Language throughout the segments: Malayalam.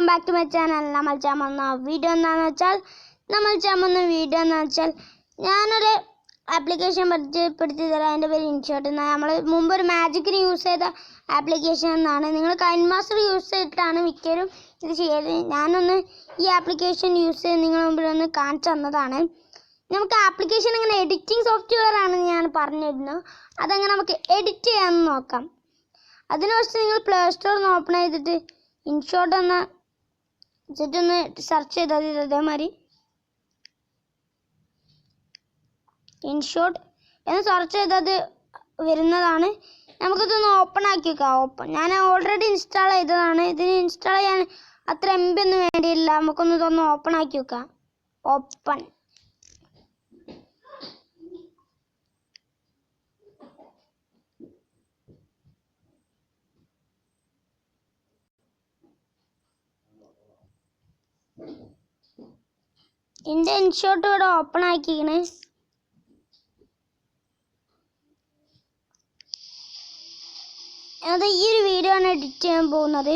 Welcome back to my channel. നമ്മൾ ചെയ്യാൻ വീഡിയോ എന്താണെന്ന് വെച്ചാൽ ഞാനൊരു ആപ്ലിക്കേഷൻ പരിചയപ്പെടുത്തി തരാം. അതിൻ്റെ പേര് ഇൻഷോട്ട് എന്നാണ്. നമ്മൾ മുമ്പ് ഒരു മാജിക്കിന് യൂസ് ചെയ്ത ആപ്ലിക്കേഷൻ എന്നാണ്. നിങ്ങൾ കൈൻ മാസ്റ്റർ യൂസ് ചെയ്തിട്ടാണ് മിക്കവരും ഇത് ചെയ്തത്. ഞാനൊന്ന് ഈ ആപ്ലിക്കേഷൻ യൂസ് ചെയ്ത് നിങ്ങളുടെ മുമ്പിൽ ഒന്ന് കാണിച്ചു തന്നതാണ്. നമുക്ക് ആപ്ലിക്കേഷൻ എങ്ങനെ എഡിറ്റിംഗ് സോഫ്റ്റ്വെയർ ആണെന്ന് ഞാൻ പറഞ്ഞിരുന്നു. അതെങ്ങനെ നമുക്ക് എഡിറ്റ് ചെയ്യാമെന്ന് നോക്കാം. അതിന് ഫസ്റ്റ് നിങ്ങൾ പ്ലേ സ്റ്റോറിൽ ഓപ്പൺ ചെയ്തിട്ട് ഇൻഷോട്ട് എന്ന ഒന്ന് സെർച്ച് ചെയ്താൽ മതി. അതേമാതിരി ഇൻഷോട്ട് എന്ന് സെർച്ച് ചെയ്തത് വരുന്നതാണ്. നമുക്കിതൊന്ന് ഓപ്പൺ ആക്കി വെക്കാം. ഞാൻ ഓൾറെഡി ഇൻസ്റ്റാൾ ചെയ്തതാണ്. ഇതിന് ഇൻസ്റ്റാൾ ചെയ്യാൻ അത്ര MB ഒന്നും വേണ്ടിയില്ല. നമുക്കൊന്ന് ഓപ്പൺ ആക്കി വെക്കാം. ഓപ്പൺ എൻ്റെ ഇൻഷോട്ട് ഇവിടെ ഓപ്പൺ ആക്കിക്കണേ. അത് ഈ ഒരു വീഡിയോ ആണ് എഡിറ്റ് ചെയ്യാൻ പോകുന്നത്.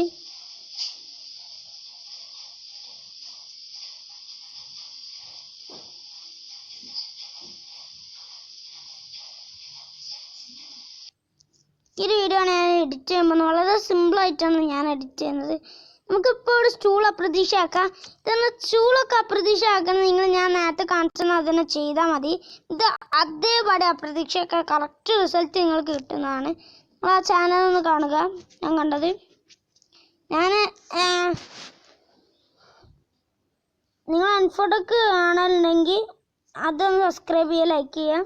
ഈ ഒരു വീഡിയോ ആണ് ഞാൻ എഡിറ്റ് ചെയ്യാൻ പോകുന്നത്. വളരെ സിമ്പിളായിട്ടാണ് ഞാൻ എഡിറ്റ് ചെയ്യുന്നത്. നമുക്കിപ്പോൾ ഒരു സ്റ്റൂൾ അപ്രതീക്ഷയാക്കാം. ഇതെന്ന് സ്റ്റൂളൊക്കെ അപ്രതീക്ഷയാക്കുന്നത് ഞാൻ നേരത്തെ കാണിച്ചത് അതിനെ ചെയ്താൽ മതി. ഇത് അതേപടി അപ്രതീക്ഷയൊക്കെ കറക്റ്റ് റിസൾട്ട് നിങ്ങൾക്ക് കിട്ടുന്നതാണ്. നിങ്ങൾ ആ ചാനൽ ഒന്ന് കാണുക. ഞാൻ കണ്ടത് നിങ്ങൾ അൺഫോട്ടോക്ക് കാണലുണ്ടെങ്കിൽ അതൊന്ന് സബ്സ്ക്രൈബ് ചെയ്യുക, ലൈക്ക് ചെയ്യുക.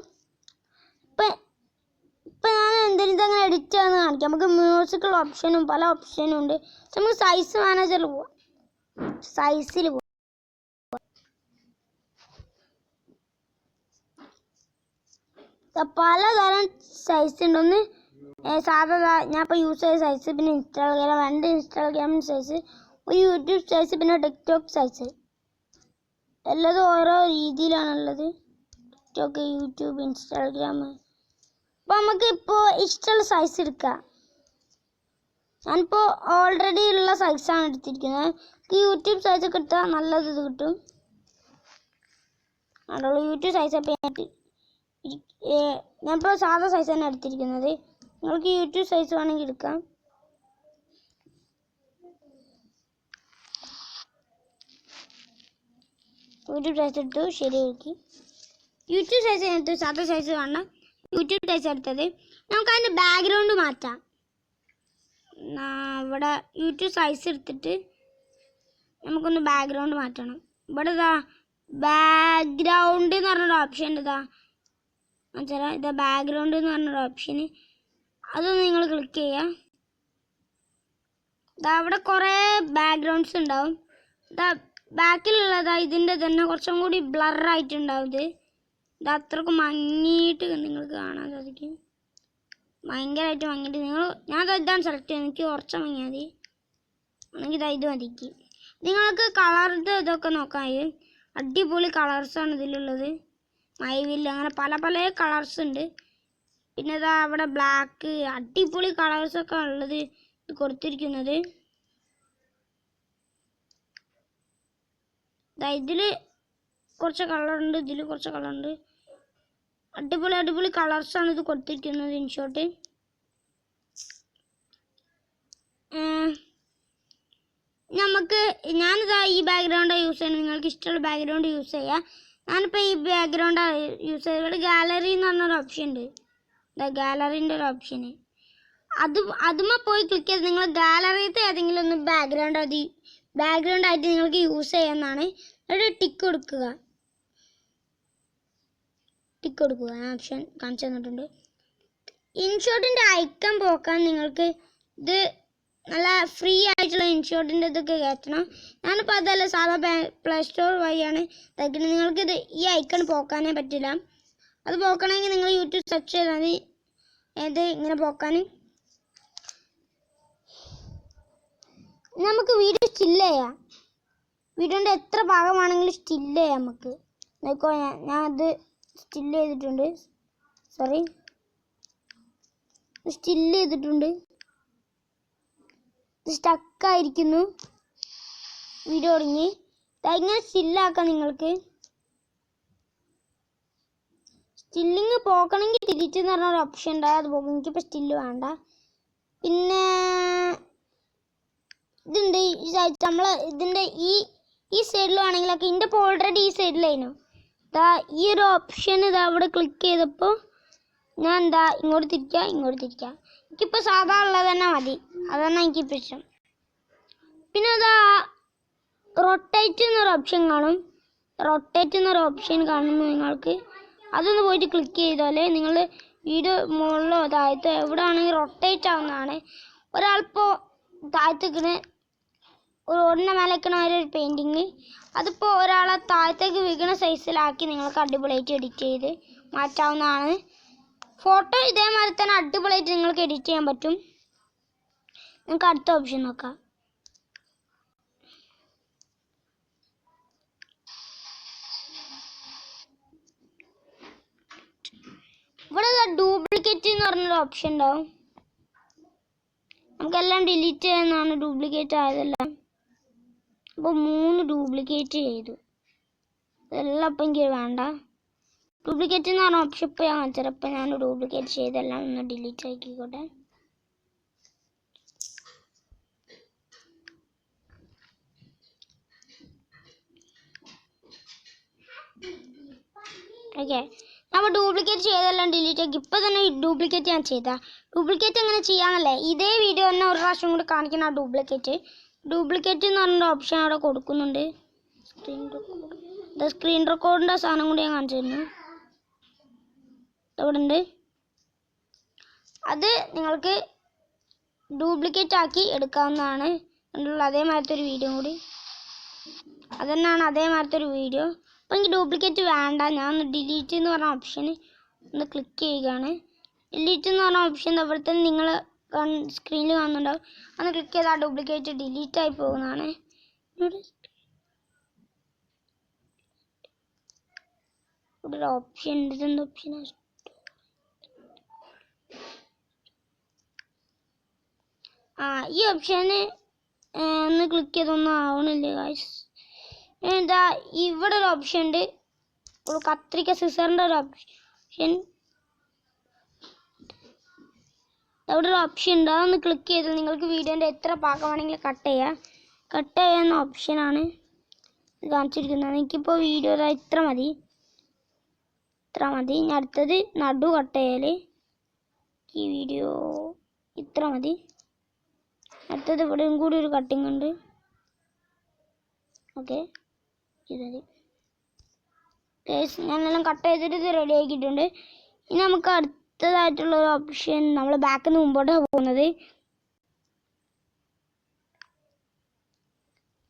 ഇപ്പം ഞാൻ എന്തെങ്കിലും ഇതങ്ങനെ എഡിറ്റ് ചെയ്യാമെന്ന് കാണിക്കാം. നമുക്ക് മ്യൂസിക്കുള്ള ഓപ്ഷനും പല ഓപ്ഷനും ഉണ്ട്. നമുക്ക് സൈസ് മാനേജറിൽ പോവാം. സൈസിൽ പോവാം. പലതരം സൈസ് ഉണ്ട്. ഒന്ന് സാധാ ഞാൻ ഇപ്പോൾ യൂസ് ചെയ്ത സൈസ്, പിന്നെ ഇൻസ്റ്റാഗ്രാം 2 ഇൻസ്റ്റാഗ്രാം സൈസ്, ഒരു യൂട്യൂബ് സൈസ്, പിന്നെ ടിക്ടോക്ക് സൈസ്. എല്ലാതും ഓരോ രീതിയിലാണുള്ളത്. TikTok, YouTube, Instagram. അപ്പോൾ നമുക്ക് ഇപ്പോൾ ഇഷ്ടമുള്ള സൈസ് എടുക്കാം. ഞാനിപ്പോൾ ഓൾറെഡി ഉള്ള സൈസാണ് എടുത്തിരിക്കുന്നത്. യൂട്യൂബ് സൈസൊക്കെ എടുത്താൽ നല്ലത് ഇത് കിട്ടും. അതുള്ള യൂട്യൂബ് സൈസ് ഞാനിപ്പോൾ സാധാ സൈസ് തന്നെ എടുത്തിരിക്കുന്നത്. നിങ്ങൾക്ക് യൂട്യൂബ് സൈസ് വേണമെങ്കിൽ എടുക്കാം. യൂട്യൂബ് സൈസ് എടുത്തു, ശരിയാക്കി. യൂട്യൂബ് സൈസ് എടുത്തു, സാധാ സൈസ് കാണണം. യൂട്യൂബ് സൈസ് എടുത്തത്. നമുക്ക് അതിൻ്റെ ബാക്ക്ഗ്രൗണ്ട് മാറ്റാം. ഇവിടെ യൂട്യൂബ് സൈസ് എടുത്തിട്ട് നമുക്കൊന്ന് ബാക്ക്ഗ്രൗണ്ട് മാറ്റണം. ഇവിടെ ഇതാ ബാക്ക്ഗ്രൗണ്ട് എന്ന് പറഞ്ഞൊരു ഓപ്ഷൻ ഉണ്ട്. ഇതാ ബാക്ക്ഗ്രൗണ്ട് എന്ന് പറഞ്ഞൊരു ഓപ്ഷന്, അതൊന്ന് നിങ്ങൾ ക്ലിക്ക് ചെയ്യുക. ഇതാ അവിടെ കുറേ ബാക്ക്ഗ്രൗണ്ട്സ് ഉണ്ടാവും. ഇതാ ബാക്കിലുള്ളതാ ഇതിൻ്റെ തന്നെ കുറച്ചും കൂടി ബ്ലറായിട്ടുണ്ടാവും. ഇത് അത്രക്ക് മങ്ങിയിട്ട് നിങ്ങൾക്ക് കാണാൻ സാധിക്കും. ഭയങ്കരമായിട്ട് മങ്ങിയിട്ട് ഞാൻ ഇതാണ് സെലക്ട് ചെയ്യുന്നത്. എനിക്ക് കുറച്ച് മങ്ങിയാൽ മതി. അല്ലെങ്കിൽ ഇത് മതിക്ക്. നിങ്ങൾക്ക് കളറിൻ്റെ ഇതൊക്കെ നോക്കാൻ അടിപൊളി കളേഴ്സാണ് ഇതിലുള്ളത്. മൈവില്ല്, അങ്ങനെ പല പല കളേഴ്സ് ഉണ്ട്. പിന്നെ ഇതാ അവിടെ ബ്ലാക്ക്, അടിപൊളി കളേഴ്സൊക്കെ ഉള്ളത് ഇത് കൊടുത്തിരിക്കുന്നത്. ഇതിൽ കുറച്ച് കളറുണ്ട്, ഇതിൽ കുറച്ച് കളറുണ്ട്. അടിപൊളി അടിപൊളി കളേഴ്സാണ് ഇത് കൊടുത്തിരിക്കുന്നത്. ഇൻഷോട്ട് ഞാനിതാ ഈ ബാക്ക്ഗ്രൗണ്ടാണ് യൂസ് ചെയ്യുന്നത്. നിങ്ങൾക്ക് ഇഷ്ടമുള്ള ബാക്ക്ഗ്രൗണ്ട് യൂസ് ചെയ്യാം. ഞാനിപ്പോൾ ഈ ബാക്ക്ഗ്രൗണ്ടാണ് യൂസ് ചെയ്തത്. ഇവിടെ ഗാലറി എന്ന് പറഞ്ഞൊരു ഓപ്ഷൻ ഉണ്ട്. ഗാലറിൻ്റെ ഒരു ഓപ്ഷന്, അതുമ്മ പോയി ക്ലിക്ക് ചെയ്ത് നിങ്ങൾ ഗാലറിയത്തെ ഏതെങ്കിലും ഒന്ന് ബാക്ക്ഗ്രൗണ്ട് ആയിട്ട് നിങ്ങൾക്ക് യൂസ് ചെയ്യാമെന്നാണ്. എന്നിട്ട് ടിക്ക് കൊടുക്കുക. ഞാൻ ഓപ്ഷൻ കാണിച്ചു തന്നിട്ടുണ്ട്. ഇൻഷോട്ടിൻ്റെ ഐക്കൺ പോക്കാൻ നിങ്ങൾക്ക് ഇത് നല്ല ഫ്രീ ആയിട്ടുള്ള ഇൻഷോട്ടിൻ്റെ ഇതൊക്കെ കയറ്റണം. ഞാനിപ്പോൾ അതല്ല, സാധാ പ്ലേ സ്റ്റോർ വഴിയാണ് തയ്ക്കുന്നത്. നിങ്ങൾക്കിത് ഈ ഐക്കൺ പോക്കാനേ പറ്റില്ല. അത് പോക്കണമെങ്കിൽ നിങ്ങൾ യൂട്യൂബ് സെർച്ച് ചെയ്താൽ മതി ഇങ്ങനെ പോക്കാൻ. നമുക്ക് വീഡിയോ സ്റ്റിൽ ചെയ്യാം. വീഡിയോൻ്റെ എത്ര ഭാഗമാണെങ്കിലും സ്റ്റിൽ ചെയ്യാം. നമുക്ക് നോക്കോ, ഞാൻ അത് സ്റ്റിൽ ചെയ്തിട്ടുണ്ട്. സ്റ്റക്കായിരിക്കുന്നു. വീഡിയോ തുടങ്ങി. ഇങ്ങനെ സ്റ്റില്ലാക്കാം. നിങ്ങൾക്ക് സ്റ്റില്ലിങ് പോക്കണമെങ്കിൽ ഡിലീറ്റ് എന്ന് പറഞ്ഞൊരു ഓപ്ഷൻ ഉണ്ട്, അത് പോകും. എനിക്കിപ്പോൾ സ്റ്റില്ല് വേണ്ട. പിന്നെ ഇതുണ്ട് നമ്മൾ ഇതിൻ്റെ ഈ സൈഡിലാണെങ്കിലൊക്കെ ഇതിൻ്റെ ഇപ്പോൾ ഓൾറെഡി ഈ സൈഡിലായിരുന്നു. ഈ ഒരു ഓപ്ഷൻ അവിടെ ക്ലിക്ക് ചെയ്തപ്പോൾ ഞാൻ ഇങ്ങോട്ട് തിരിക്കാം. എനിക്കിപ്പോൾ സാധാ ഉള്ളത് തന്നെ മതി, അതന്നെ എനിക്കിപ്പോൾ ഇഷ്ടം. പിന്നെ റൊട്ടേറ്റ് എന്നൊരു ഓപ്ഷൻ കാണും. നിങ്ങൾക്ക് അതൊന്ന് പോയിട്ട് ക്ലിക്ക് ചെയ്താൽ നിങ്ങൾ വീഡിയോ മുകളിലോ താഴത്തോ എവിടെ ആണെങ്കിൽ റൊട്ടേറ്റ് ആവുന്നതാണ്. ഒരാളിപ്പോൾ താഴത്തേക്കിന് റോഡിൻ്റെ മേലെ വെക്കണ ഒരു പെയിൻറ്റിങ്, അതിപ്പോൾ ഒരാളെ താഴത്തേക്ക് വീഴുന്ന സൈസിലാക്കി നിങ്ങൾക്ക് അടിപൊളിയായിട്ട് എഡിറ്റ് ചെയ്ത് മാറ്റാവുന്നതാണ്. ഫോട്ടോ ഇതേമാതിരി തന്നെ അടിപൊളിയായിട്ട് നിങ്ങൾക്ക് എഡിറ്റ് ചെയ്യാൻ പറ്റും. നിങ്ങൾക്ക് അടുത്ത ഓപ്ഷൻ നോക്കാം. ഇവിടെ ഡ്യൂപ്ലിക്കേറ്റ് എന്ന് പറഞ്ഞൊരു ഓപ്ഷൻ ഉണ്ടാവും. നമുക്കെല്ലാം ഡിലീറ്റ് ചെയ്യുന്നതാണ് ഡ്യൂപ്ലിക്കേറ്റ് ആയതെല്ലാം. അപ്പോൾ 3 ഡ്യൂപ്ലിക്കേറ്റ് ചെയ്തു. ഇതെല്ലാം ഇപ്പം എനിക്ക് വേണ്ട. ഡ്യൂപ്ലിക്കേറ്റ് എന്ന് പറഞ്ഞ ഓപ്ഷൻ ഇപ്പോൾ ഞാൻ ചിലപ്പോൾ ഞാൻ ഡ്യൂപ്ലിക്കേറ്റ് ചെയ്തെല്ലാം ഒന്ന് ഡിലീറ്റ് ആക്കിക്കോട്ടെ. ഓക്കെ, നമ്മൾ ഡ്യൂപ്ലിക്കേറ്റ് ചെയ്തെല്ലാം ഡിലീറ്റ് ആക്കി. ഇപ്പോൾ തന്നെ ഡ്യൂപ്ലിക്കേറ്റ് ഞാൻ ഡ്യൂപ്ലിക്കേറ്റ് എങ്ങനെ ചെയ്യാന്നല്ലേ ഇതേ വീഡിയോ തന്നെ ഒരു പ്രാവശ്യം കൂടി കാണിക്കുന്ന ഡ്യൂപ്ലിക്കേറ്റ് എന്ന് പറഞ്ഞ ഓപ്ഷൻ അവിടെ കൊടുക്കുന്നുണ്ട്. സ്ക്രീൻ റെക്കോർഡിൻ്റെ സാധനം കൂടി ഞാൻ കാണിച്ചു തരുന്നു. ഇവിടെ ഉണ്ട്. അത് നിങ്ങൾക്ക് ഡ്യൂപ്ലിക്കേറ്റ് ആക്കി എടുക്കാവുന്നതാണ്. അതേമാതിരത്തെ ഒരു വീഡിയോ കൂടി അതന്നെയാണ്, അതേമാതിരത്തെ ഒരു വീഡിയോ. അപ്പോൾ എനിക്ക് ഡ്യൂപ്ലിക്കേറ്റ് വേണ്ട. ഞാൻ ഒന്ന് ഡിലീറ്റ് എന്ന് പറഞ്ഞ ഓപ്ഷന് ഒന്ന് ക്ലിക്ക് ചെയ്യുകയാണ്. ഡിലീറ്റ് എന്ന് പറഞ്ഞ ഓപ്ഷൻ അവിടെ തന്നെ നിങ്ങൾ സ്ക്രീനിൽ കാണുന്നുണ്ടാവും. അന്ന് ക്ലിക്ക് ചെയ്താൽ ഡ്യൂപ്ലിക്കേറ്റ് ഡിലീറ്റ് ആയി പോകുന്നതാണ്. ഇവിടെ ഒരു ഓപ്ഷൻ ഉണ്ട്. ഇതെന്ത് ഓപ്ഷനാണ്? ഈ ഓപ്ഷന് ഒന്ന് ക്ലിക്ക് ചെയ്തൊന്നും ആവണില്ല ഗായ്സ്. ഇവിടെ ഒരു ഓപ്ഷൻ ഉണ്ട്, ഒരു കത്രിക സിസറിൻ്റെ ഒരു ഓപ്ഷൻ. അവിടെ ഒരു ഓപ്ഷൻ ഉണ്ട്, അതൊന്ന് ക്ലിക്ക് ചെയ്ത് നിങ്ങൾക്ക് വീഡിയോൻ്റെ എത്ര ഭാഗം വേണമെങ്കിലും കട്ട് ചെയ്യാവുന്ന ഓപ്ഷനാണ് കാണിച്ചിരിക്കുന്നത്. എനിക്കിപ്പോൾ വീഡിയോ ഇത്ര മതി. ഞാൻ അടുത്തത് നടു കട്ട് ചെയ്യൽ. ഈ വീഡിയോ ഇത്ര മതി. അടുത്തത് ഇവിടെയും കൂടി ഒരു കട്ടിങ് ഉണ്ട്. ഓക്കെ, ഞാനെല്ലാം കട്ട് ചെയ്തിട്ട് ഇത് റെഡി ആക്കിയിട്ടുണ്ട്. ഇനി നമുക്ക് അടുത്തതായിട്ടുള്ള ഒരു ഓപ്ഷൻ, നമ്മൾ ബാക്കിൽ നിന്ന് മുമ്പോട്ടാണ് പോകുന്നത്.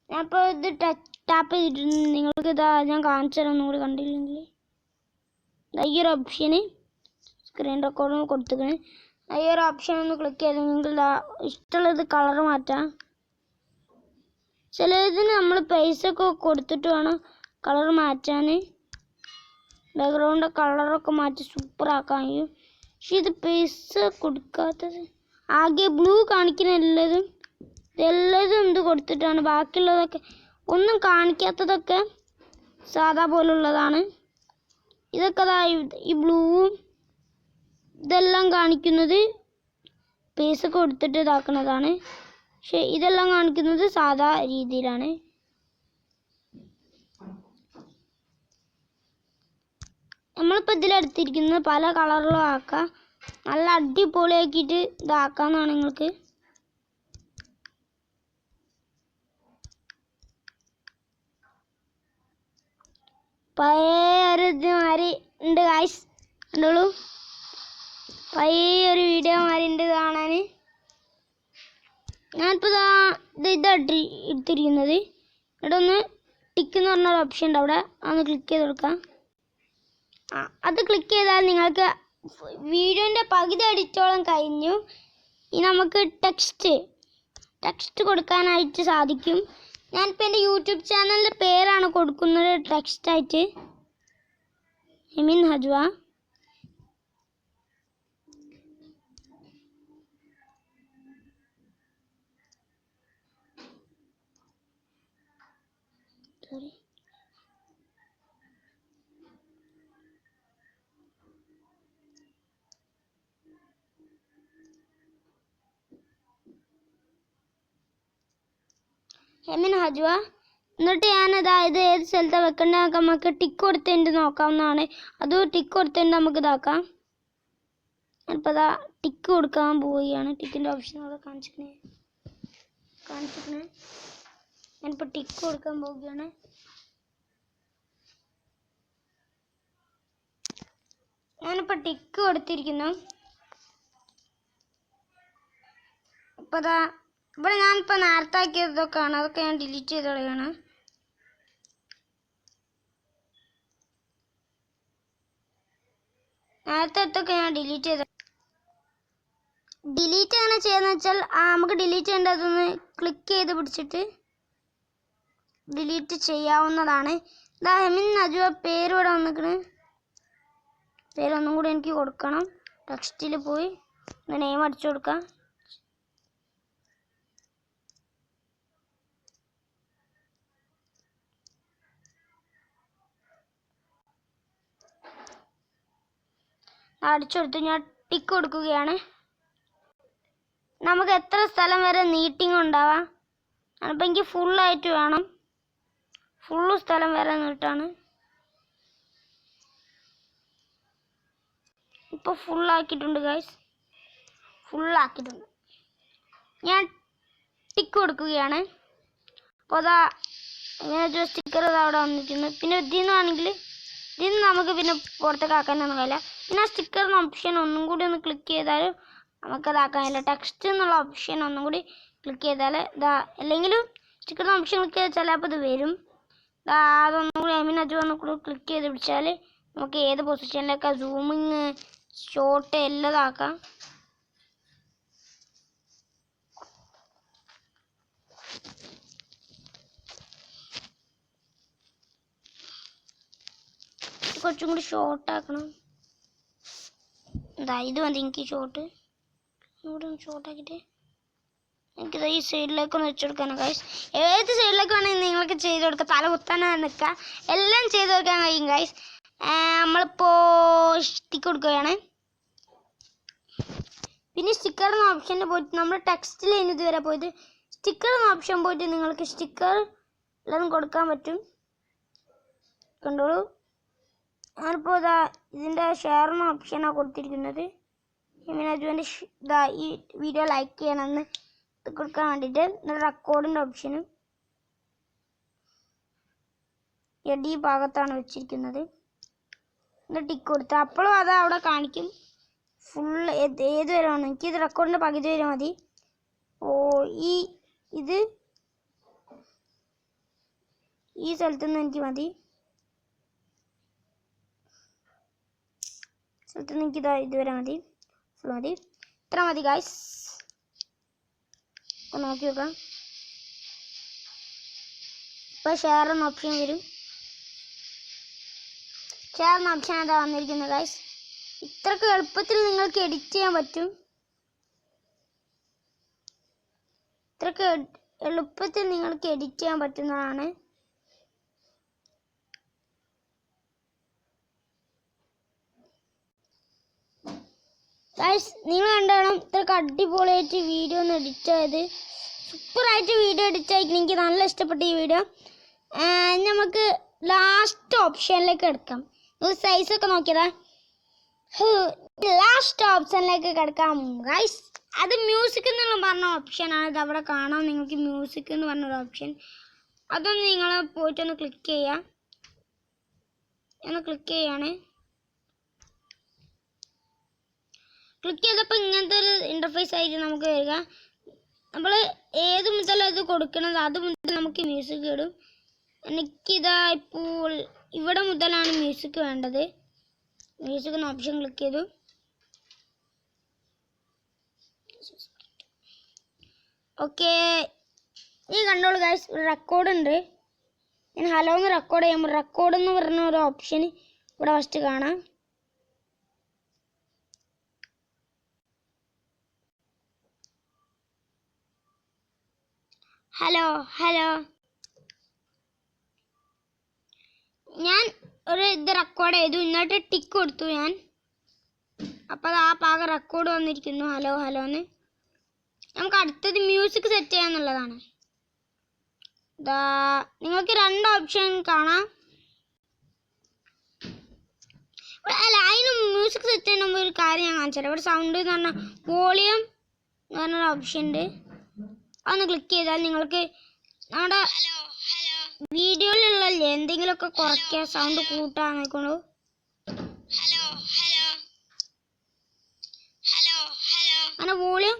ഞാനിപ്പോൾ ഇത് ടാപ്പ് ചെയ്തിട്ടുണ്ട്. നിങ്ങൾക്ക് ഞാൻ കാണിച്ചു തരാം ഒന്നുകൂടി കണ്ടില്ലെങ്കിൽ. ഈ ഒരു ഓപ്ഷന് സ്ക്രീൻ റെക്കോർഡ് കൊടുത്തിരിക്കണേ. ഈ ഒരു ഓപ്ഷൻ ഒന്ന് ക്ലിക്ക് ചെയ്ത് നിങ്ങൾക്ക് ഇഷ്ടമുള്ളത് കളർ മാറ്റാം. ചിലതിന് നമ്മൾ പൈസ ഒക്കെ കൊടുത്തിട്ട് വേണം കളർ മാറ്റാൻ. ബാക്ക്ഗ്രൗണ്ട് കളറൊക്കെ മാറ്റി സൂപ്പറാക്കാൻ കഴിയും. പക്ഷെ ഇത് പൈസ കൊടുക്കാത്തത് ആകെ ബ്ലൂ കാണിക്കുന്ന എല്ലാതും എന്ത് കൊടുത്തിട്ടാണ്. ബാക്കിയുള്ളതൊക്കെ ഒന്നും കാണിക്കാത്തതൊക്കെ സാധാ പോലുള്ളതാണ്. ഇതൊക്കെ ഈ ബ്ലൂവും ഇതെല്ലാം കാണിക്കുന്നത് പൈസ കൊടുത്തിട്ട് ഇതാക്കുന്നതാണ്. പക്ഷെ ഇതെല്ലാം കാണിക്കുന്നത് സാധാ രീതിയിലാണ്. നമ്മളിപ്പോൾ ഇതിലെടുത്തിരിക്കുന്നത് പല കളറിലും ആക്കാം. നല്ല അടിപൊളിയാക്കിയിട്ട് ഇതാക്കാമെന്നാണ് നിങ്ങൾക്ക്. പഴയ ഒരു ഇതുമാതിരി ഉണ്ട് ഗായ്സ്, കണ്ടോളൂ. പഴയ ഒരു വീഡിയോ മാതിരി ഉണ്ട് കാണാൻ. ഞാനിപ്പോൾ എടുത്തിരിക്കുന്നത് ഇവിടെ ഒന്ന് ടിക്ക് എന്ന് പറഞ്ഞൊരു ഓപ്ഷൻ ഉണ്ട്, അവിടെ അതൊന്ന് ക്ലിക്ക് ചെയ്ത് കൊടുക്കാം. അത് ക്ലിക്ക് ചെയ്താൽ നിങ്ങൾക്ക് വീഡിയോൻ്റെ പകുതി അടിച്ചോളം കഴിഞ്ഞു. ഇനി നമുക്ക് ടെക്സ്റ്റ് കൊടുക്കാനായിട്ട് സാധിക്കും. ഞാനിപ്പോൾ എൻ്റെ യൂട്യൂബ് ചാനലിൻ്റെ പേരാണ് കൊടുക്കുന്നത് ടെക്സ്റ്റായിട്ട്, എമിൻ ഹജ്വ. സോറി. ഹെമിൻ ഹജ്വ. എന്നിട്ട് ഞാനത് ഇത് ഏത് സ്ഥലത്താണ് വെക്കേണ്ടത് നമുക്ക് ടിക്ക് കൊടുത്തിട്ട് നോക്കാവുന്നതാണ്. അത് ടിക്ക് കൊടുത്തിട്ട് നമുക്ക് ഇതാക്കാം. ഞാനിപ്പോൾ അതാ ടിക്ക് കൊടുക്കാൻ പോവുകയാണ്. ടിക്കിൻ്റെ ഓപ്ഷൻ അവിടെ കാണിച്ചിരിക്കണേ. ഞാനിപ്പോൾ ടിക്ക് കൊടുക്കാൻ പോവുകയാണ്. ഞാനിപ്പോൾ ടിക്ക് കൊടുത്തിരിക്കുന്നു. ഇപ്പോൾ അതാ ഇവിടെ ഞാനിപ്പോൾ നേരത്തെ ആക്കിയതൊക്കെയാണ്, അതൊക്കെ ഞാൻ ഡിലീറ്റ് ചെയ്ത് കളയാണ്. നേരത്തെ എടുത്തൊക്കെ ഞാൻ ഡിലീറ്റ് ചെയ്ത്. ഡിലീറ്റ് എങ്ങനെ ചെയ്യുന്നത് വെച്ചാൽ നമുക്ക് ഡിലീറ്റ് ചെയ്യേണ്ടതൊന്ന് ക്ലിക്ക് ചെയ്ത് പിടിച്ചിട്ട് ഡിലീറ്റ് ചെയ്യാവുന്നതാണ്. ഇതാ ഹെമിൻ നജുവ പേര് ഇവിടെ വന്നിക്കണ്. പേരൊന്നും കൂടി എനിക്ക് കൊടുക്കണം. ടെക്സ്റ്റിൽ പോയി നെയിം അടിച്ചു കൊടുക്കാം. അടിച്ചു കൊടുത്തു. ഞാൻ ടിക്ക് കൊടുക്കുകയാണ്. നമുക്ക് എത്ര സ്ഥലം വരെ നീട്ടിങ് ഉണ്ടാവാം. അപ്പം എനിക്ക് ഫുള്ളായിട്ട് വേണം. ഫുള്ള് സ്ഥലം വരെ നീട്ടാണ്. ഇപ്പോൾ ഫുള്ളാക്കിയിട്ടുണ്ട് ഗൈസ്. ഫുള്ളാക്കിയിട്ടുണ്ട്. ഞാൻ ടിക്ക് കൊടുക്കുകയാണ്. അപ്പോൾ അതാ ഇങ്ങനെ സ്റ്റിക്കർ അവിടെ വന്നിരിക്കുന്നു. പിന്നെ ഇതിന്നാണെങ്കിൽ ഇതിന്ന് നമുക്ക് പിന്നെ പുറത്തേക്ക് ആക്കാനൊന്നും കഴിയില്ല. പിന്നെ ആ സ്റ്റിക്കറിന് ഓപ്ഷൻ ഒന്നും കൂടി ഒന്ന് ക്ലിക്ക് ചെയ്താൽ നമുക്കതാക്കാനില്ല. ടെക്സ്റ്റ് എന്നുള്ള ഓപ്ഷൻ ഒന്നും കൂടി ക്ലിക്ക് ചെയ്താൽ ഇതാ അല്ലെങ്കിലും സ്റ്റിക്കറിന് ഓപ്ഷൻ ക്ലിക്ക് ചെയ്താൽ ചിലപ്പോൾ ഇത് വരും. അതൊന്നും കൂടി അത് ഒന്നും കൂടി ക്ലിക്ക് ചെയ്ത് പിടിച്ചാൽ നമുക്ക് ഏത് പൊസിഷനിലൊക്കെ സൂമിങ് ഷോട്ട് എല്ലാം ഇതാക്കാം. കുറച്ചും കൂടി ഷോർട്ടാക്കണം. ഇതാ ഇത് മതി എനിക്ക് ഷോർട്ട്. ഇവിടെ ഒന്ന് ഷോർട്ടാക്കിയിട്ട് എനിക്കിത് ഈ സൈഡിലേക്കൊന്ന് വെച്ച് കൊടുക്കാനാണ് ഗൈസ്. ഏത് സൈഡിലേക്ക് വേണമെങ്കിൽ നിങ്ങൾക്ക് ചെയ്ത് കൊടുക്കുക. തല കുത്താനാണ് നിൽക്കുക. എല്ലാം ചെയ്ത് കൊടുക്കാൻ കഴിയും ഗൈസ്. നമ്മളിപ്പോൾ സ്റ്റിക്ക് കൊടുക്കുകയാണ്. പിന്നെ സ്റ്റിക്കർ എന്ന ഓപ്ഷനിൽ പോയിട്ട് നമ്മൾ ടെക്സ്റ്റിൽ ഇതുവരെ പോയിട്ട് സ്റ്റിക്കർ എന്ന ഓപ്ഷൻ പോയിട്ട് നിങ്ങൾക്ക് സ്റ്റിക്കർ എല്ലാം കൊടുക്കാൻ പറ്റും. കണ്ടോളൂ. ഞാനിപ്പോൾ ഇതാ ഇതിൻ്റെ ഷെയർ എന്ന ഓപ്ഷനാണ് കൊടുത്തിരിക്കുന്നത്. ഹെമിനാജുവിൻ്റെ ഇതാ ഈ വീഡിയോ ലൈക്ക് ചെയ്യണമെന്ന് കൊടുക്കാൻ വേണ്ടിയിട്ട് റെക്കോർഡിൻ്റെ ഓപ്ഷനും ഈ ഭാഗത്താണ് വെച്ചിരിക്കുന്നത്. എന്നിട്ട് ടിക്ക് കൊടുത്ത് അപ്പോഴും അത് അവിടെ കാണിക്കും. ഫുള്ള് ഏത് വരെ വേണം. എനിക്കിത് റെക്കോർഡിൻ്റെ പകുതി വരെ മതി. ഈ സ്ഥലത്തുനിന്ന് എനിക്ക് മതി. സ്ഥലത്തുനിന്ന് എനിക്കിതാ ഇതുവരെ മതി. ഫുൾ മതി. ഇത്ര മതി ഗായ്സ്. ഒന്ന് നോക്കി നോക്കാം. ഇപ്പോൾ ഷെയർ എന്ന ഓപ്ഷൻ വരും. ഷെയർ എന്ന ഓപ്ഷൻ അതാ വന്നിരിക്കുന്നത് ഗായ്സ്. ഇത്രക്ക് എളുപ്പത്തിൽ നിങ്ങൾക്ക് എഡിറ്റ് ചെയ്യാൻ പറ്റും. ഇത്രക്ക് എളുപ്പത്തിൽ നിങ്ങൾക്ക് എഡിറ്റ് ചെയ്യാൻ പറ്റുന്നതാണ്. ഗൈസ് നിങ്ങൾ കണ്ടോണം ഇത്രക്ക് അടിപൊളിയായിട്ട് വീഡിയോ ഒന്ന് എഡിറ്റ് ആയത്. സൂപ്പറായിട്ട് വീഡിയോ എഡിറ്റ് ആയിരിക്കും. എനിക്ക് നല്ല ഇഷ്ടപ്പെട്ട ഈ വീഡിയോ. നമുക്ക് ലാസ്റ്റ് ഓപ്ഷനിലേക്ക് എടുക്കാം. നിങ്ങൾ സൈസൊക്കെ നോക്കിയതാ. ലാസ്റ്റ് ഓപ്ഷനിലേക്ക് കിടക്കാം ഗൈസ്. അത് മ്യൂസിക് എന്നുള്ള പറഞ്ഞ ഓപ്ഷനാണ്. ഇത് അവിടെ കാണാം നിങ്ങൾക്ക് മ്യൂസിക് എന്ന് പറഞ്ഞൊരു ഓപ്ഷൻ. അതൊന്ന് നിങ്ങൾ പോയിട്ടൊന്ന് ക്ലിക്ക് ചെയ്യാം. ഒന്ന് ക്ലിക്ക് ചെയ്യാണ്. ക്ലിക്ക് ചെയ്തപ്പോൾ ഇങ്ങനത്തെ ഒരു ഇൻ്റർഫേസ് ആയിട്ട് നമുക്ക് വരിക. നമ്മൾ ഏത് മുതലാണ് ഇത് കൊടുക്കുന്നത് അത് മുതൽ നമുക്ക് മ്യൂസിക് ഇടും. എനിക്കിതാ ഇപ്പോൾ ഇവിടെ മുതലാണ് മ്യൂസിക് വേണ്ടത്. മ്യൂസിക് എന്ന ഓപ്ഷൻ ക്ലിക്ക് ചെയ്തു. ഓക്കെ, ഈ കണ്ടോളൂ ഗൈസ്. ഒരു റെക്കോർഡ് ഉണ്ട്. ഞാൻ ഹലോ എന്ന് റെക്കോർഡ് ചെയ്യുമ്പോൾ റെക്കോർഡ് എന്ന് പറഞ്ഞ ഒരു ഓപ്ഷൻ ഇവിടെ ഫസ്റ്റ് കാണാം. ഹലോ ഹലോ ഞാൻ ഒരു ഇത് റെക്കോർഡ് ചെയ്തു, എന്നിട്ട് ടിക്ക് കൊടുത്തു ഞാൻ. അപ്പോൾ ആ പാകം റെക്കോർഡ് വന്നിരിക്കുന്നു, ഹലോ ഹലോ എന്ന്. നമുക്ക് അടുത്തത് മ്യൂസിക് സെറ്റ് ചെയ്യാന്നുള്ളതാണ്. നിങ്ങൾക്ക് 2 ഓപ്ഷൻ കാണാം. അല്ല, അതിന് മ്യൂസിക് സെറ്റ് ചെയ്യുമ്പോൾ ഒരു കാര്യം ഞാൻ കാണിച്ചു തരാം. ഇവിടെ സൗണ്ട് എന്ന് പറഞ്ഞാൽ വോളിയം എന്ന് പറഞ്ഞൊരു ഓപ്ഷൻ ഉണ്ട്. അതൊന്ന് ക്ലിക്ക് ചെയ്താൽ നിങ്ങൾക്ക് നമ്മുടെ വീഡിയോയിലുള്ള എന്തെങ്കിലുമൊക്കെ കുറയ്ക്കുക, സൗണ്ട് കൂട്ടാൻ നോക്കണു. അങ്ങനെ വോളിയം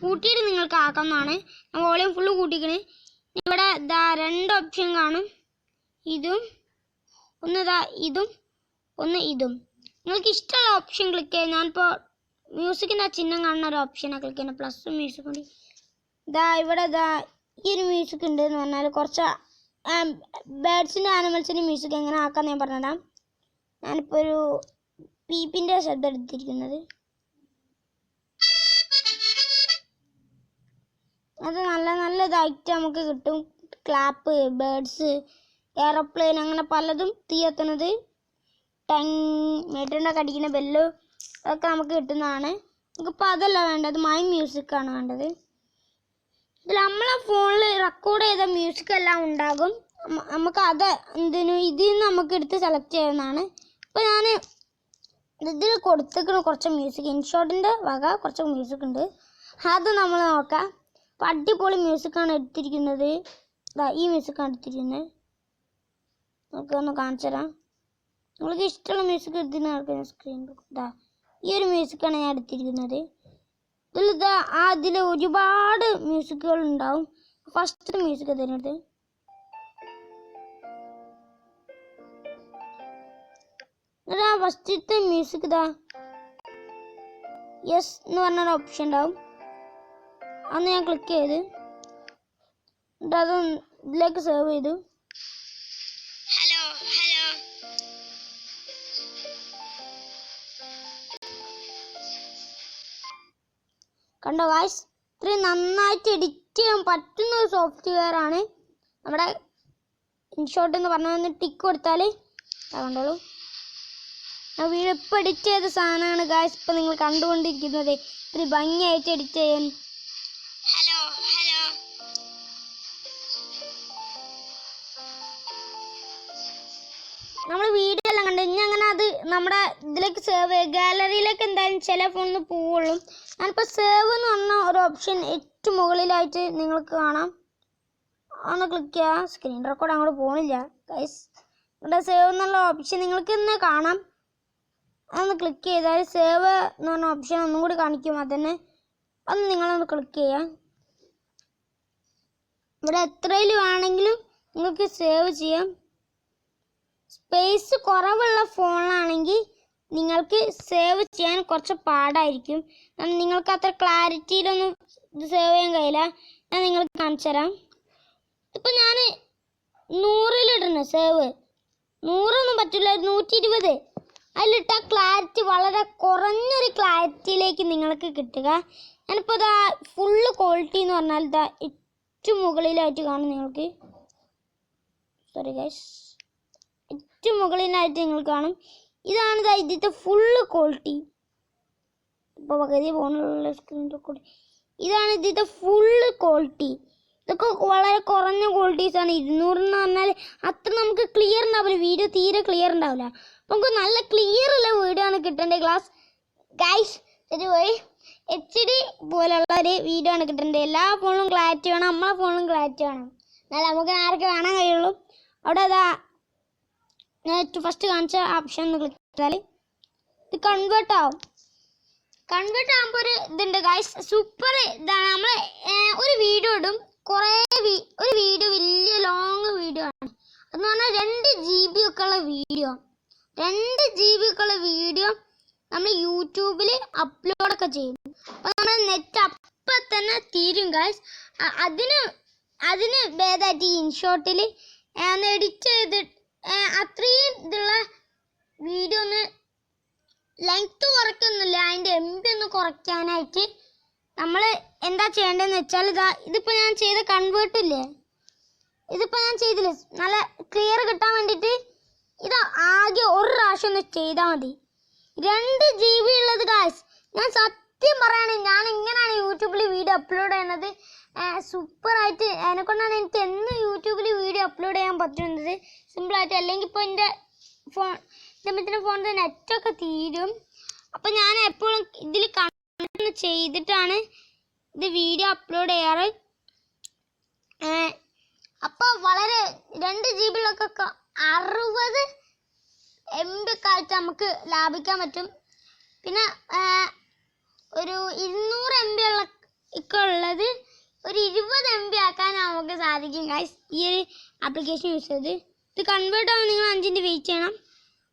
കൂട്ടിയിട്ട് നിങ്ങൾക്ക് ആക്കാവുന്നതാണ്. ഞാൻ വോളിയം ഫുള്ള് കൂട്ടിക്കണ്. ഇവിടെ 2 ഓപ്ഷൻ കാണും, ഇതും ഒന്ന് ഇതും ഒന്ന് ഇതും. നിങ്ങൾക്ക് ഇഷ്ടമുള്ള ഓപ്ഷൻ ക്ലിക്ക് ചെയ്യാം. ഞാനിപ്പോൾ മ്യൂസിക്കിൻ്റെ ചിഹ്നം കാണുന്ന ഒരു ഓപ്ഷനാണ് ക്ലിക്ക് ചെയ്യുന്നത്, പ്ലസ് മ്യൂസിക് കൂടി. ഇവിടെ ഈ ഒരു മ്യൂസിക് ഉണ്ട് എന്ന് പറഞ്ഞാൽ കുറച്ച് ബേഡ്സിൻ്റെ ആനിമൽസിൻ്റെ മ്യൂസിക് എങ്ങനെ ആക്കാമെന്ന് ഞാൻ പറഞ്ഞുതരാം. ഞാനിപ്പോൾ ഒരു പീപ്പിൻ്റെ ശബ്ദം എടുത്തിരിക്കുന്നത്. അത് നല്ല ഇതായിട്ട് നമുക്ക് കിട്ടും. ക്ലാപ്പ്, ബേഡ്സ്, എയറോപ്ലെയിൻ, അങ്ങനെ പലതും തീ എത്തുന്നത്, മീറ്ററിൻ്റെ കടിക്കുന്ന ബെല്ല്, അതൊക്കെ നമുക്ക് കിട്ടുന്നതാണ്. നമുക്കിപ്പോൾ അതല്ല വേണ്ടത്, മൈ മ്യൂസിക്കാണ് വേണ്ടത്. ഇതിൽ നമ്മളെ ഫോണിൽ റെക്കോർഡ് ചെയ്ത മ്യൂസിക് എല്ലാം ഉണ്ടാകും. നമുക്ക് അത് ഇതിൽ നിന്ന് നമുക്ക് എടുത്ത് സെലക്ട് ചെയ്യുന്നതാണ്. ഇപ്പോൾ ഞാൻ ഇതിൽ കൊടുത്തേക്കുന്ന കുറച്ച് മ്യൂസിക്, ഇൻഷോട്ടിൻ്റെ വക കുറച്ച് മ്യൂസിക് ഉണ്ട്, അത് നമ്മൾ നോക്കാം. അപ്പോൾ അടിപൊളി മ്യൂസിക്കാണ് എടുത്തിരിക്കുന്നത്. ഈ മ്യൂസിക്കാണ് എടുത്തിരിക്കുന്നത്. നമുക്കൊന്ന് കാണിച്ചു തരാം. നിങ്ങൾക്ക് ഇഷ്ടമുള്ള മ്യൂസിക് എടുത്തിട്ട് സ്ക്രീനിൽ ഈ ഒരു മ്യൂസിക്കാണ് ഞാൻ എടുത്തിരിക്കുന്നത്. അതിൽ ഒരുപാട് മ്യൂസിക്കുകൾ ഉണ്ടാവും. ഫസ്റ്റ് മ്യൂസിക് തരുന്നത് ഫസ്റ്റത്തെ മ്യൂസിക് യെസ് എന്ന് പറഞ്ഞൊരു ഓപ്ഷൻ ഉണ്ടാവും. അന്ന് ഞാൻ ക്ലിക്ക് ചെയ്ത് അത് ഇതിലേക്ക് സേവ് ചെയ്തു. കണ്ടോ ഗായ്സ്, ഇത്രയും നന്നായിട്ട് എഡിറ്റ് ചെയ്യാൻ പറ്റുന്ന ഒരു സോഫ്റ്റ്വെയർ ആണ് നമ്മുടെ ഇൻഷോട്ട് എന്ന് പറഞ്ഞ ടിക്ക് കൊടുത്താൽ കണ്ടോളൂ. ആ വീഡിയോ ഇപ്പോൾ എഡിറ്റ് ചെയ്ത സാധനമാണ് ഗായ്സ് ഇപ്പോൾ നിങ്ങൾ കണ്ടുകൊണ്ടിരിക്കുന്നത്. ഇത്രയും ഭംഗിയായിട്ട് എഡിറ്റ് ചെയ്യാൻ. നമ്മൾ വീഡിയോ എല്ലാം കണ്ടു. ഇനി അങ്ങനെ അത് നമ്മുടെ ഇതിലേക്ക് സേവ് ഗാലറിയിലേക്ക് എന്തായാലും ചില ഫോണിൽ പോവുള്ളൂ. ഞാനിപ്പോൾ സേവ് എന്ന് പറഞ്ഞ ഒരു ഓപ്ഷൻ ഏറ്റവും മുകളിലായിട്ട് നിങ്ങൾക്ക് കാണാം. ഒന്ന് ക്ലിക്ക് ചെയ്യുക. സ്ക്രീൻ റെക്കോർഡ് അങ്ങോട്ട് പോകണില്ല ഗൈസ്. ഇവിടെ സേവ് എന്നുള്ള ഓപ്ഷൻ നിങ്ങൾക്ക് ഇന്ന് കാണാം. അതൊന്ന് ക്ലിക്ക് ചെയ്താൽ സേവ് എന്ന് പറഞ്ഞ ഓപ്ഷൻ ഒന്നും കൂടി കാണിക്കും. അതന്നെ ഒന്ന് നിങ്ങളൊന്ന് ക്ലിക്ക് ചെയ്യുക. ഇവിടെ എത്രയിൽ വേണമെങ്കിലും നിങ്ങൾക്ക് സേവ് ചെയ്യാം. സ്പേസ് കുറവുള്ള ഫോണിലാണെങ്കിൽ നിങ്ങൾക്ക് സേവ് ചെയ്യാൻ കുറച്ച് പാടായിരിക്കും. നിങ്ങൾക്ക് അത്ര ക്ലാരിറ്റിയിലൊന്നും ഇത് സേവ് ചെയ്യാൻ കഴിയില്ല. ഞാൻ നിങ്ങൾക്ക് കാണിച്ചു തരാം. ഇപ്പം ഞാൻ 100 സേവ്. 100 പറ്റില്ല, 120. അതിലിട്ട ക്ലാരിറ്റി വളരെ കുറഞ്ഞൊരു ക്ലാരിറ്റിയിലേക്ക് നിങ്ങൾക്ക് കിട്ടുക. ഞാനിപ്പോൾ ഫുള്ള് ക്വാളിറ്റി എന്ന് പറഞ്ഞാൽ ഏറ്റവും മുകളിലായിട്ട് കാണും നിങ്ങൾക്ക്. സോറി ഗൈസ്, ഏറ്റവും മുകളിലായിട്ട് നിങ്ങൾ കാണും. ഇതാണ് ഇതിൻ്റെ ഫുള്ള് ക്വാളിറ്റി. ഇപ്പോൾ പകുതി ഫോണിലുള്ള സ്ക്രീൻ റെക്കോർഡ്. ഇതാണ് ഇതിൻ്റെ ഫുള്ള് ക്വാളിറ്റി. ഇതൊക്കെ വളരെ കുറഞ്ഞ ക്വാളിറ്റീസാണ്. 200 എന്ന് പറഞ്ഞാൽ അത്ര നമുക്ക് ക്ലിയർ ഉണ്ടാവില്ല, വീഡിയോ തീരെ ക്ലിയർ ഉണ്ടാവില്ല. അപ്പോൾ നമുക്ക് നല്ല ക്ലിയർ ഉള്ള വീഡിയോ ആണ് കിട്ടേണ്ടത് ഗൈസ്. പോയി HD പോലുള്ള ഒരു വീഡിയോ ആണ് കിട്ടേണ്ടത്. എല്ലാ ഫോണിലും ക്ലാരിറ്റി വേണം, നമ്മളെ ഫോണിലും ക്ലാരിറ്റി വേണം, എന്നാൽ നമുക്ക് ആർക്ക് കാണാൻ കഴിയുള്ളൂ. അവിടെ ഫസ്റ്റ് കാണിച്ച ഓപ്ഷൻ ഒന്ന് ക്ലിക്ക് ചെയ്താൽ ഇത് കൺവേർട്ട് ആവും. കൺവേർട്ട് ആകുമ്പോൾ ഒരു ഇതുണ്ട് ഗൈസ്, സൂപ്പർ ഇതാണ്. നമ്മൾ ഒരു വീഡിയോ ഇടും, ഒരു വീഡിയോ വലിയ ലോങ് വീഡിയോ ആണ്. എന്ന് പറഞ്ഞാൽ 2 GB ഒക്കെ ഉള്ള വീഡിയോ, 2 GB ഒക്കെ ഉള്ള വീഡിയോ നമ്മൾ യൂട്യൂബിൽ അപ്ലോഡൊക്കെ ചെയ്യും. അപ്പോൾ നമ്മൾ നെറ്റ് അപ്പം തന്നെ തീരും ഗൈസ്. അതിന് ഭേദമായിട്ട് ഈ ഇൻഷോട്ടിൽ എഡിറ്റ് ചെയ്തിട്ട് അത്രയും ഇതുള്ള വീഡിയോ ഒന്ന് ലെങ്ത്ത് കുറയ്ക്കൊന്നുമില്ല. അതിൻ്റെ MB ഒന്ന് കുറയ്ക്കാനായിട്ട് നമ്മൾ എന്താ ചെയ്യേണ്ടതെന്ന് വെച്ചാൽ ഇതിപ്പോൾ ഞാൻ ചെയ്ത കൺവേർട്ടില്ലേ, ഇതിപ്പോൾ ഞാൻ ചെയ്തില്ലേ, നല്ല ക്ലിയർ കിട്ടാൻ വേണ്ടിയിട്ട് ഇത് ആകെ ഒരു പ്രാവശ്യം ഒന്ന് ചെയ്താൽ മതി. 2 GB ഉള്ളത് ഗായ്സ്. ഞാൻ സത്യം പറയുകയാണെങ്കിൽ ഞാൻ ഇങ്ങനെയാണ് യൂട്യൂബിൽ വീഡിയോ അപ്ലോഡ് ചെയ്യുന്നത്. സൂപ്പറായിട്ട് അതിനെക്കൊണ്ടാണ് എനിക്ക് എന്നും യൂട്യൂബിൽ വീഡിയോ അപ്ലോഡ് ചെയ്യാൻ പറ്റുന്നത് സിമ്പിളായിട്ട്. അല്ലെങ്കിൽ ഇപ്പോൾ എൻ്റെ ഫോണിൻ്റെ നെറ്റൊക്കെ തീരും. അപ്പം ഞാൻ എപ്പോഴും ഇതിൽ കണ്ടു ചെയ്തിട്ടാണ് ഇത് വീഡിയോ അപ്ലോഡ് ചെയ്യാറ്. അപ്പോൾ വളരെ 2 GB ഒക്കെ 60 MB ഒക്കെ ആയിട്ട് നമുക്ക് ലാഭിക്കാൻ പറ്റും. പിന്നെ ഒരു 200 MB ഒക്കെ ഉള്ളത് ഒരു 20 MB ആക്കാൻ നമുക്ക് സാധിക്കും ഗൈസ് ഈ ഒരു ആപ്ലിക്കേഷൻ യൂസ് ചെയ്ത്. ഇത് കൺവേർട്ട് ആവാൻ നിങ്ങൾ 5 മിനിറ്റ് വെയിറ്റ് ചെയ്യണം.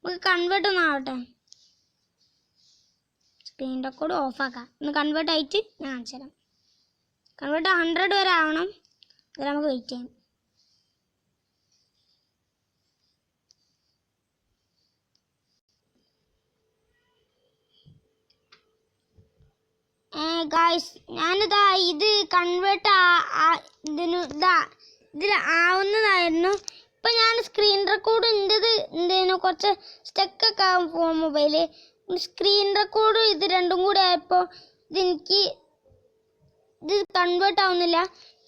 നമുക്ക് കൺവേർട്ട് ഒന്നും ആവട്ടെ. സ്ക്രീൻ റെക്കോർഡ് ഓഫാക്കാം. ഒന്ന് കൺവേർട്ട് ആയിട്ട് ഞാൻ കാണിച്ചു തരാം. കൺവേർട്ട് 100 വരെ ആവണം. അതിൽ നമുക്ക് വെയിറ്റ് ചെയ്യാം. ഗായ്സ് ഞാനിതാ ഇത് കൺവേർട്ട് ഇതിൽ ആവുന്നതായിരുന്നു. ഇപ്പം ഞാൻ സ്ക്രീൻ റെക്കോർഡ് എന്തേനു കുറച്ച് സ്റ്റക്കൊക്കെ ആവും ഫോൺ മൊബൈല്. സ്ക്രീൻ റെക്കോർഡ് ഇത് രണ്ടും കൂടി ആയപ്പോൾ ഇത് കൺവേർട്ട് ആവുന്നില്ല.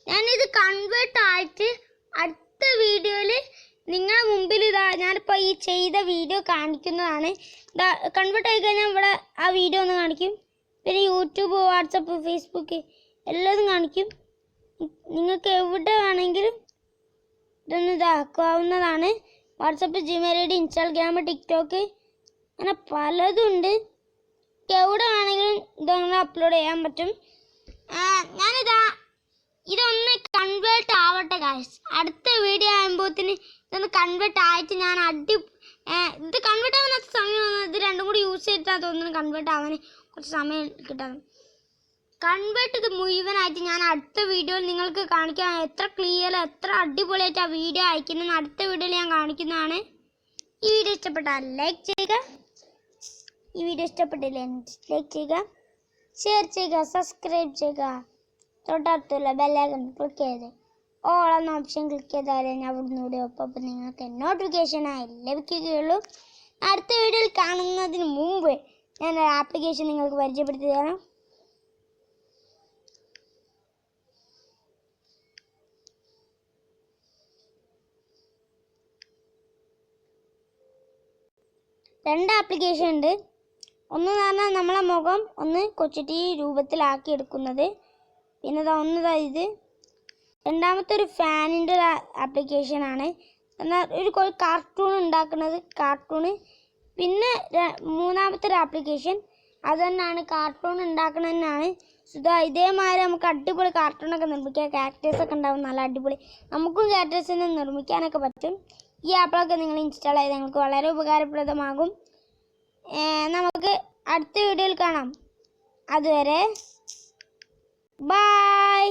ഞാനിത് കൺവേർട്ട് ആയിട്ട് അടുത്ത വീഡിയോയിൽ നിങ്ങളുടെ മുമ്പിൽ ഞാനിപ്പോൾ ഈ ചെയ്ത വീഡിയോ കാണിക്കുന്നതാണ്. കൺവേർട്ട് ആയി കഴിഞ്ഞാൽ ഇവിടെ ആ വീഡിയോ ഒന്ന് കാണിക്കും. പിന്നെ യൂട്യൂബ്, വാട്സപ്പ്, ഫേസ്ബുക്ക് എല്ലാതും കാണിക്കും. നിങ്ങൾക്ക് എവിടെ വേണമെങ്കിലും ഇതൊന്ന് ഇതാക്കാവുന്നതാണ്. WhatsApp, Gmail ID, Instagram, TikTok അങ്ങനെ പലതും ഉണ്ട്. എവിടെ വേണമെങ്കിലും ഇതൊന്ന് അപ്ലോഡ് ചെയ്യാൻ പറ്റും. ഇതൊന്ന് കൺവേർട്ട് ആവട്ടെ ഗായ്സ്. അടുത്ത വീഡിയോ ആകുമ്പോഴത്തേന് ഇതൊന്ന് കൺവേർട്ട് ആയിട്ട് ഞാൻ ഇത് കൺവേർട്ട് ആവാൻ അത്ര സമയം വന്നത്. ഇത് രണ്ടും കൂടി യൂസ് ചെയ്തിട്ടാണ് തോന്നുന്നു കൺവേർട്ട് ആവാൻ കുറച്ച് സമയം കിട്ടാൻ. കൺവേർട്ട് മുഴുവനായിട്ട് ഞാൻ അടുത്ത വീഡിയോയിൽ നിങ്ങൾക്ക് കാണിക്കാം. എത്ര ക്ലിയർ, എത്ര അടിപൊളിയായിട്ട് ആ വീഡിയോ അയക്കുന്നതെന്ന് അടുത്ത വീഡിയോയിൽ ഞാൻ കാണിക്കുന്നതാണ്. ഈ വീഡിയോ ഇഷ്ടപ്പെട്ടാൽ ലൈക്ക് ചെയ്യുക. ഈ വീഡിയോ ഇഷ്ടപ്പെട്ടില്ലേ ലൈക്ക് ചെയ്യുക, ഷെയർ ചെയ്യുക, സബ്സ്ക്രൈബ് ചെയ്യുക. തൊട്ടടുത്തുള്ള ബെല്ലൈക്കൺ ക്ലിക്ക് ചെയ്ത് ഓൾ എന്ന ഓപ്ഷൻ ക്ലിക്ക് ചെയ്താലേ ഞാൻ അവിടുന്ന് വീഡിയോ അപ്പോൾ നിങ്ങൾക്ക് നോട്ടിഫിക്കേഷനായി ലഭിക്കുകയുള്ളൂ. അടുത്ത വീഡിയോയിൽ കാണുന്നതിന് മുമ്പ് ഞാൻ ഒരു ആപ്ലിക്കേഷൻ നിങ്ങൾക്ക് പരിചയപ്പെടുത്തി തരാം. രണ്ട് ആപ്ലിക്കേഷൻ ഉണ്ട്. ഒന്ന് പറഞ്ഞാൽ നമ്മളെ മുഖം ഒന്ന് കൊച്ചുട്ടി രൂപത്തിലാക്കി എടുക്കുന്നത്. പിന്നെ ഒന്നതാ ഇത്. രണ്ടാമത്തെ ഒരു ഫാനിൻ്റെ ഒരു ആപ്ലിക്കേഷനാണ്. എന്നാൽ ഒരു കാർട്ടൂൺ ഉണ്ടാക്കുന്നത് കാർട്ടൂണ്. പിന്നെ മൂന്നാമത്തെ ഒരു ആപ്ലിക്കേഷൻ അത് തന്നെയാണ് കാർട്ടൂൺ ഉണ്ടാക്കണമെന്നാണ്. ഇതേമാതിരി നമുക്ക് അടിപൊളി കാർട്ടൂണൊക്കെ നിർമ്മിക്കാം. ക്യാരക്ടേഴ്സൊക്കെ ഉണ്ടാവും നല്ല അടിപൊളി. നമുക്കും ക്യാരക്ടേഴ്സിനെ നിർമ്മിക്കാനൊക്കെ പറ്റും. ഈ ആപ്പൊക്കെ നിങ്ങൾ ഇൻസ്റ്റാൾ ചെയ്ത് നിങ്ങൾക്ക് വളരെ ഉപകാരപ്രദമാകും. നമുക്ക് അടുത്ത വീഡിയോയിൽ കാണാം. അതുവരെ ബൈ.